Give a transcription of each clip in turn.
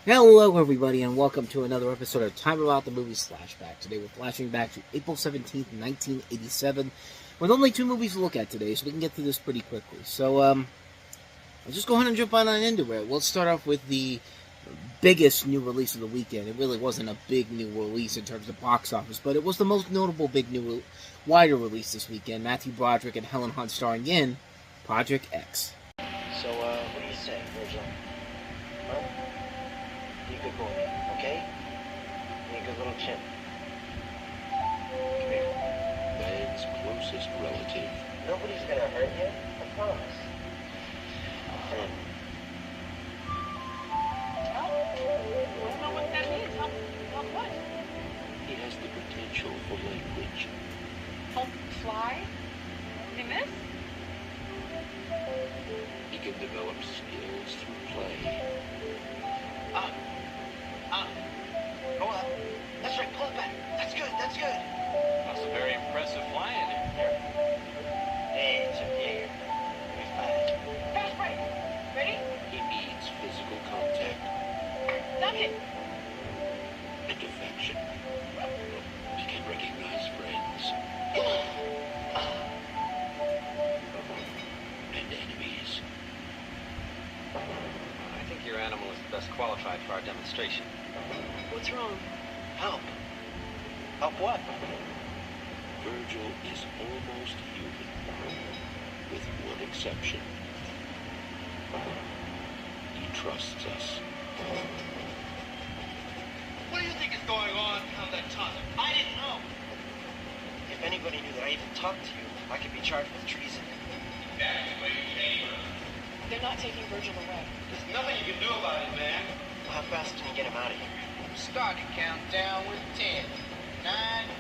Hello everybody and welcome to another episode of Time About the Movies Flashback. Today we're flashing back to April 17th, 1987, with only two movies to look at today, so we can get through this pretty quickly. So, let's just go ahead and jump on into it. We'll start off with the biggest new release of the weekend. It really wasn't a big new release in terms of box office, but it was the most notable big new wider release this weekend. Matthew Broderick and Helen Hunt starring in Project X. So, what do you say, Virgil? Huh? Be a good boy, okay? Be a good little chimp. Come here. Man's closest relative. Nobody's gonna hurt you, I promise. Oh, I don't know what that means. Help what? He has the potential for language. Help fly? They miss? He can develop skills through play. Go up. That's right, pull it back. That's good, that's good. That's a very impressive flying there. Hey, it's okay. You're fine. Fast break. Ready? He needs physical contact Duck it. and affection. He can recognize friends and enemies. I think your animal is the best qualified for our demonstration. What's wrong? Help. Help what? Virgil is almost human, with one exception. He trusts us. What do you think is going on down that tunnel? I didn't know. If anybody knew that I even talked to you, I could be charged with treason. They're not taking Virgil away. There's nothing you can do about it, man. Well, how fast can you get him out of here? Start the countdown with 10, 9,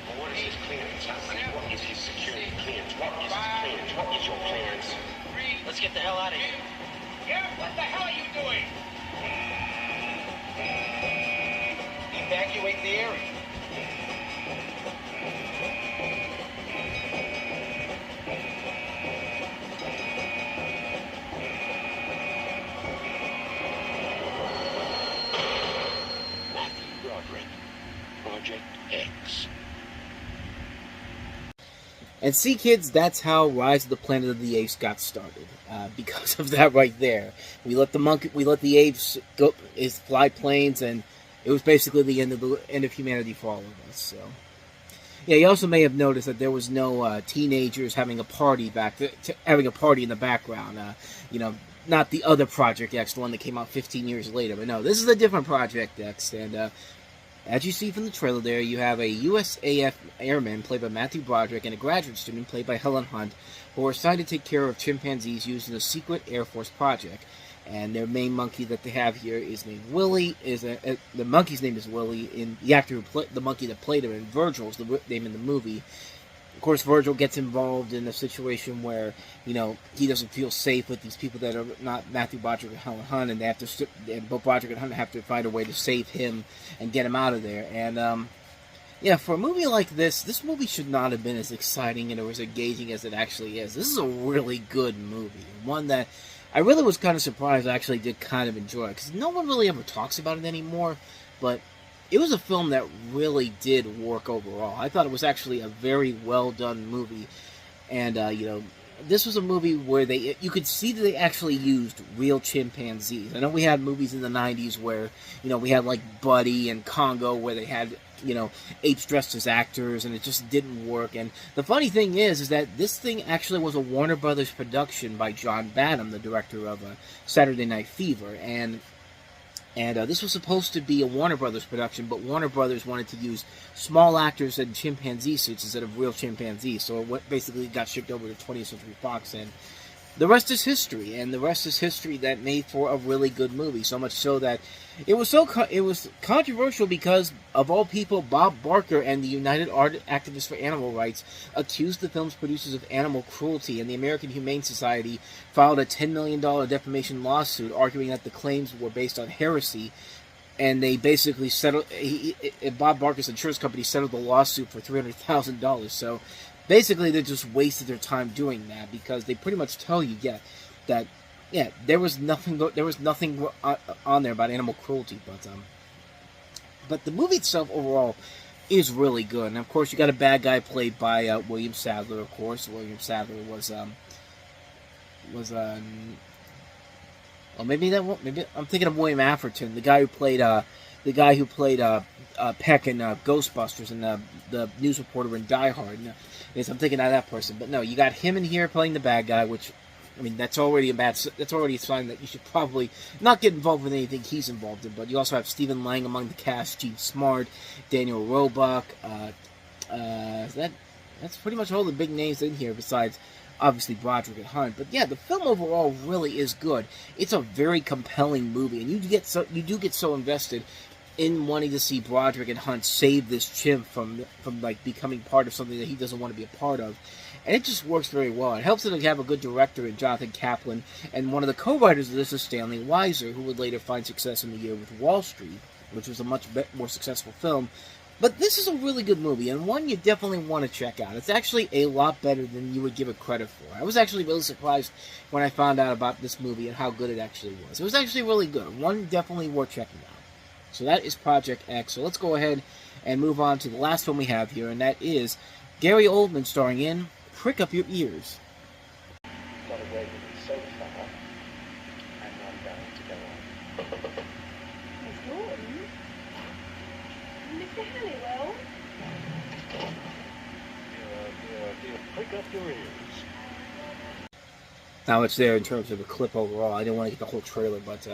Well, what is his clearance? What is his security clearance? What is his 5, clearance? What is your clearance? 3. Let's get the hell out of here. Yeah, what the hell are you doing? Evacuate the area. Matthew Broderick, Project X. And see, kids, that's how Rise of the Planet of the Apes got started. Because of that right there, we let the apes go, fly planes, and it was basically the end of humanity for all of us. So, yeah, you also may have noticed that there was no teenagers having a party having a party in the background. Not the other Project X, the one that came out 15 years later. But no, this is a different Project X, and as you see from the trailer there, you have a USAF airman played by Matthew Broderick and a graduate student played by Helen Hunt who are assigned to take care of chimpanzees using a secret Air Force project. And their main monkey that they have here is named Willie. The monkey's name is Willie. And the actor the monkey that played him, and Virgil is the name in the movie. Of course, Virgil gets involved in a situation where, he doesn't feel safe with these people that are not Matthew Broderick and Helen Hunt, and they have to, and both Broderick and Hunt have to find a way to save him and get him out of there. And, for a movie like this movie should not have been as exciting and as engaging as it actually is. This is a really good movie. One that I really was kind of surprised I actually did kind of enjoy, because no one really ever talks about it anymore, but it was a film that really did work overall. I thought it was actually a very well done movie, and this was a movie where you could see that they actually used real chimpanzees. I know we had movies in the 90s where we had like Buddy and Congo where they had apes dressed as actors, and it just didn't work. And the funny thing is that this thing actually was a Warner Brothers production by John Badham, the director of Saturday Night Fever, and this was supposed to be a Warner Brothers production, but Warner Brothers wanted to use small actors in chimpanzee suits instead of real chimpanzees, so it basically got shipped over to 20th Century Fox, and the rest is history. And the rest is history that made for a really good movie, so much so that it was controversial because, of all people, Bob Barker and the United Activists for Animal Rights accused the film's producers of animal cruelty, and the American Humane Society filed a $10 million defamation lawsuit arguing that the claims were based on heresy, and they basically settled. Bob Barker's insurance company settled the lawsuit for $300,000. So basically, they just wasted their time doing that, because they pretty much tell you, that yeah, there was nothing on there about animal cruelty, but the movie itself overall is really good. And of course, you got a bad guy played by William Sadler. Of course, William Sadler was well, maybe I'm thinking of William Afferton, the guy who played Peck in Ghostbusters and the news reporter in Die Hard. No, yes, I'm thinking of that person, but no, you got him in here playing the bad guy, which, I mean, that's already a sign that you should probably not get involved with anything he's involved in. But you also have Stephen Lang among the cast, Gene Smart, Daniel Roebuck. That's pretty much all the big names in here, besides obviously Broderick and Hunt. But yeah, the film overall really is good. It's a very compelling movie, and you do get so invested in wanting to see Broderick and Hunt save this chimp from like becoming part of something that he doesn't want to be a part of. And it just works very well. It helps that they have a good director in Jonathan Kaplan, and one of the co-writers of this is Stanley Weiser, who would later find success in the year with Wall Street, which was a much more successful film. But this is a really good movie, and one you definitely want to check out. It's actually a lot better than you would give it credit for. I was actually really surprised when I found out about this movie and how good it actually was. It was actually really good. One definitely worth checking out. So that is Project X. So let's go ahead and move on to the last film we have here, and that is Gary Oldman starring in Prick Up Your Ears. Got away with it so far, and I'm going to go on. Miss Norton? Mr. Halliwell? Dear, prick up your ears. Now it's there in terms of a clip overall. I didn't want to get the whole trailer, but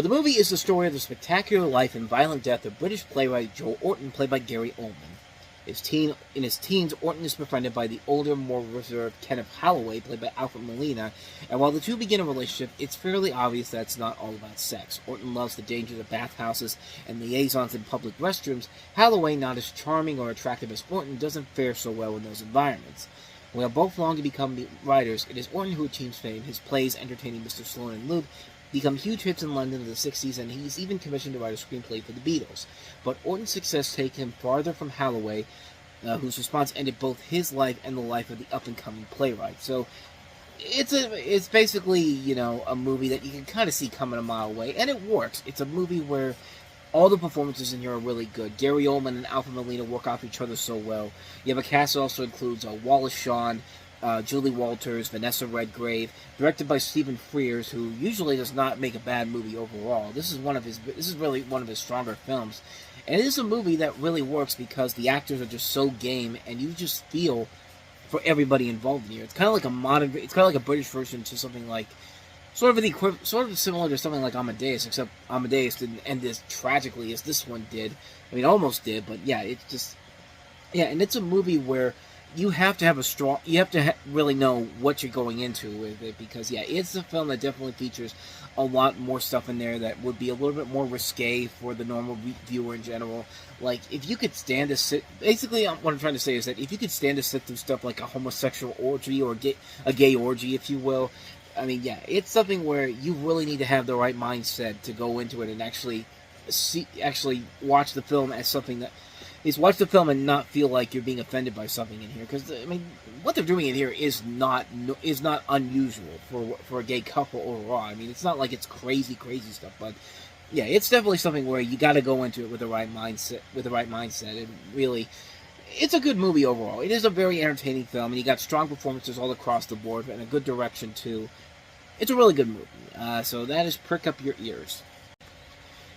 the movie is the story of the spectacular life and violent death of British playwright Joe Orton, played by Gary Oldman. In his teens, Orton is befriended by the older, more reserved Kenneth Holloway, played by Alfred Molina, and while the two begin a relationship, it's fairly obvious that it's not all about sex. Orton loves the dangers of bathhouses and liaisons in public restrooms. Holloway, not as charming or attractive as Orton, doesn't fare so well in those environments. While both long to become writers, it is Orton who achieves fame. His plays, entertaining Mr. Sloan and Luke, become huge hits in London in the 60s, and he's even commissioned to write a screenplay for the Beatles. But Orton's success takes him farther from Holloway, whose response ended both his life and the life of the up-and-coming playwright. So it's basically, you know, a movie that you can kind of see coming a mile away, and it works. It's a movie where all the performances in here are really good. Gary Oldman and Alfred Molina work off each other so well. You have a cast that also includes Wallace Shawn, Julie Walters, Vanessa Redgrave, directed by Stephen Frears, who usually does not make a bad movie overall. This is really one of his stronger films, and it is a movie that really works because the actors are just so game, and you just feel for everybody involved in here. It's kind of like a British version to something like sort of similar to something like Amadeus, except Amadeus didn't end as tragically as this one did. I mean, almost did, but yeah, and it's a movie where you have to really know what you're going into with it, because yeah, it's a film that definitely features a lot more stuff in there that would be a little bit more risque for the normal viewer in general. Like, if you could stand to sit, basically what I'm trying to say is that if you could stand to sit through stuff like a homosexual orgy or a gay orgy, if you will, I mean, yeah, it's something where you really need to have the right mindset to go into it and actually watch the film as something that is watch the film and not feel like you're being offended by something in here. Because, I mean, what they're doing in here is not unusual for a gay couple overall. I mean, it's not like it's crazy stuff, but yeah, it's definitely something where you got to go into it with the right mindset, and really, it's a good movie overall. It is a very entertaining film, and you got strong performances all across the board, and a good direction too. It's a really good movie. So that is Prick Up Your Ears.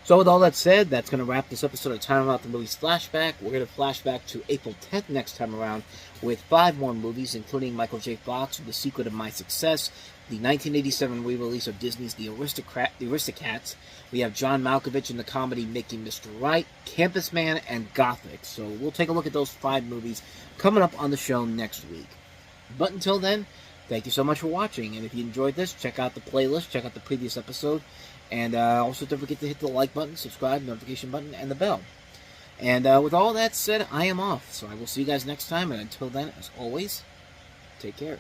So with all that said, that's going to wrap this episode of Time About the Movies Flashback. We're going to flashback to April 10th next time around with 5 more movies, including Michael J. Fox with The Secret of My Success, the 1987 re-release of Disney's The Aristocats. We have John Malkovich in the comedy Making Mr. Right, Campus Man, and Gothic. So we'll take a look at those 5 movies coming up on the show next week. But until then, thank you so much for watching. And if you enjoyed this, check out the playlist, check out the previous episode. And also don't forget to hit the like button, subscribe, notification button, and the bell. And with all that said, I am off. So I will see you guys next time. And until then, as always, take care.